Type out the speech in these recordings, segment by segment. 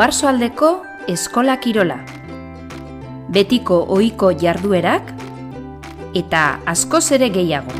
Oarsoaldeko eskola kirola. Betiko ohiko jarduerak eta askoz ere gehiago.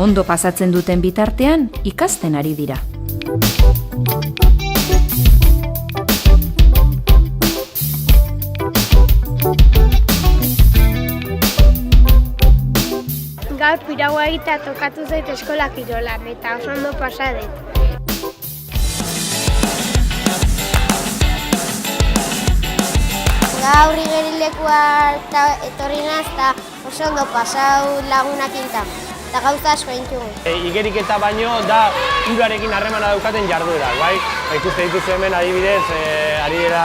Ondo pasatzen duten bitartean, ikasten ari dira. Gaur piraua egitea tokatu zait eskola kirolan eta oso ondo pasa dut. Gaur igerilekua etorri naz eta oso ondo pasau lagunakin eta gauza asko entzugu. Igeriketa baino da urarekin harremana daukaten jarduera, bai? Ikuste dituzu hemen adibidez, ari dira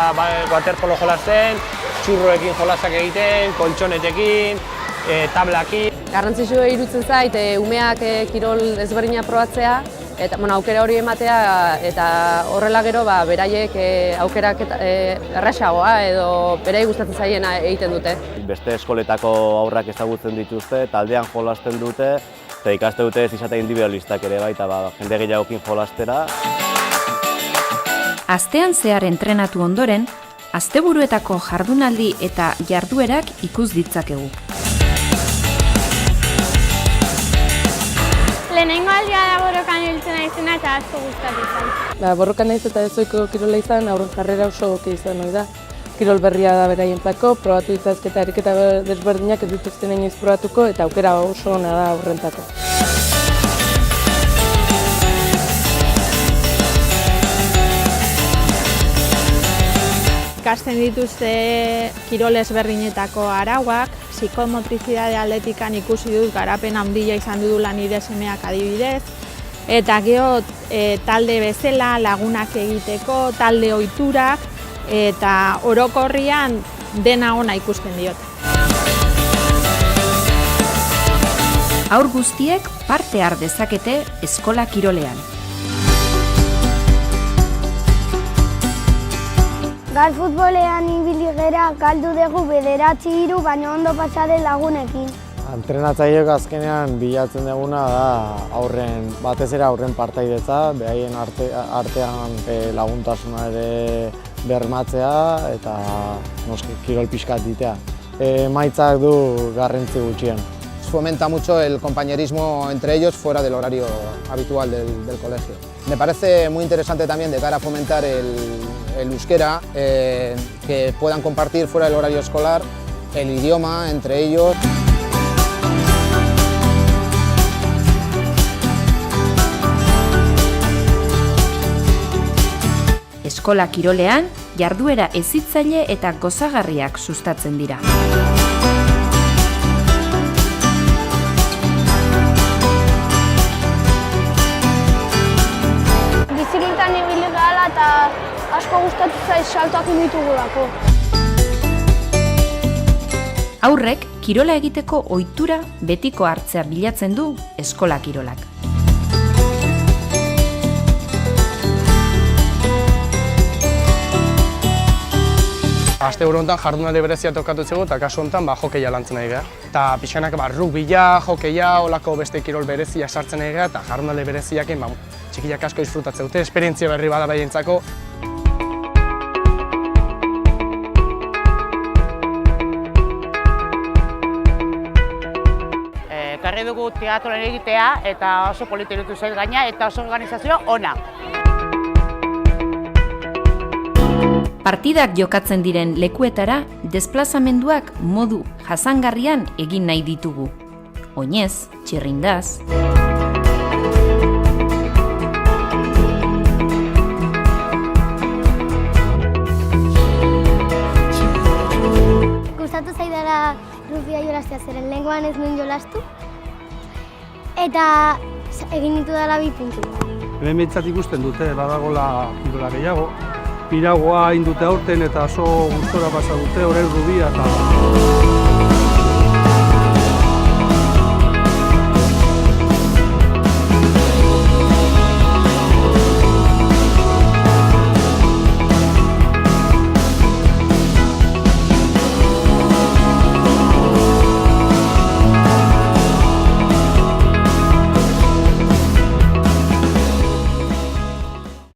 waterpolo jolasten, txurroekin jolasak egiten, koltsonetekin, tablakin. Garrantzitsua iruditzen zait umeak kirol ezberdina probatzea, eta aukera hori ematea eta horrela gero beraiek aukerak errazagoa edo beraiek gustatzen zaiena egiten dute. Beste eskoletako aurrak ezagutzen dituzte, taldean jolasten dute, eta ikaste dute ez izatea individualistak ere bai, eta jende gehiagokin jolastera. Astean zehar entrenatu ondoren, asteburuetako jardunaldi eta jarduerak ikus ditzakegu. Lehenengo aldia da borrokan hiltzen naizena eta asko gustatu izan. Borrokan naiz eta ezoiko kirola izan, aurren jarrera oso goki izan hori da. Kirol berria da beraientzako, probatu ditzazketa ariketa desberdinak ez dituzten inoiz probatuko eta aukera oso ona da aurrentzako. Ikasten dituzte kirol ezberdinetako arauak, psikomotrizitate aldetikan ikusi dut garapen handia izan dudula nire semeak adibidez, eta gero talde bezala lagunak egiteko, talde ohiturak, eta orokorrian dena ona ikusten diot. Haur guztiek parte har dezakete eskola kirolean. Gaur futbolean ibili gera galdu dugu 9-3 baina ondo pasade lagunekin. Entrenatzaileok azkenean bilatzen duguna da batez ere aurren partaidetza, behaien artean laguntasuna ere bermatzea eta noski kirol pixkat ditea. Emaitzak du garrantzi gutxien. Fomenta mucho el compañerismo entre ellos fuera del horario habitual del colegio. Me parece muy interesante también de cara a fomentar el euskera, que puedan compartir fuera del horario escolar el idioma entre ellos. Eskola kirolean, jarduera hezitzaile eta gozagarriak sustatzen dira. Biziklatan ibili gara eta asko gustatu zait saltoak ditugulako. Haurrek kirola egiteko ohitura betiko hartzea bilatzen du eskola kirolak. Asteburu honetan jardunaldi berezia tokatu zego eta kasu honetan hokeia lantzen nahi gara. Eta pixkanak rugbia, hokeia, olako beste kirol berezia sartzen nahi gara eta jardunaldi bereziakin txikiak asko disfrutatzen dute, esperientzia berri bada baientzako. Ekarri dugu teatroen egitea eta oso polita iruditu zait gaina eta oso organizazio ona. Partidak jokatzen diren lekuetara, desplazamenduak modu jasangarrian egin nahi ditugu. Oinez, txirrindaz. Gustatu zaidala rugby jolastea zeren lehengoan ez nuen jolastu. Eta egin ditu dela 2 puntu. Hemen behintzat ikusten dute, badagola kirola gehiago. Piragoa indute aurten eta oso gustora pasa dute, orain rubia eta...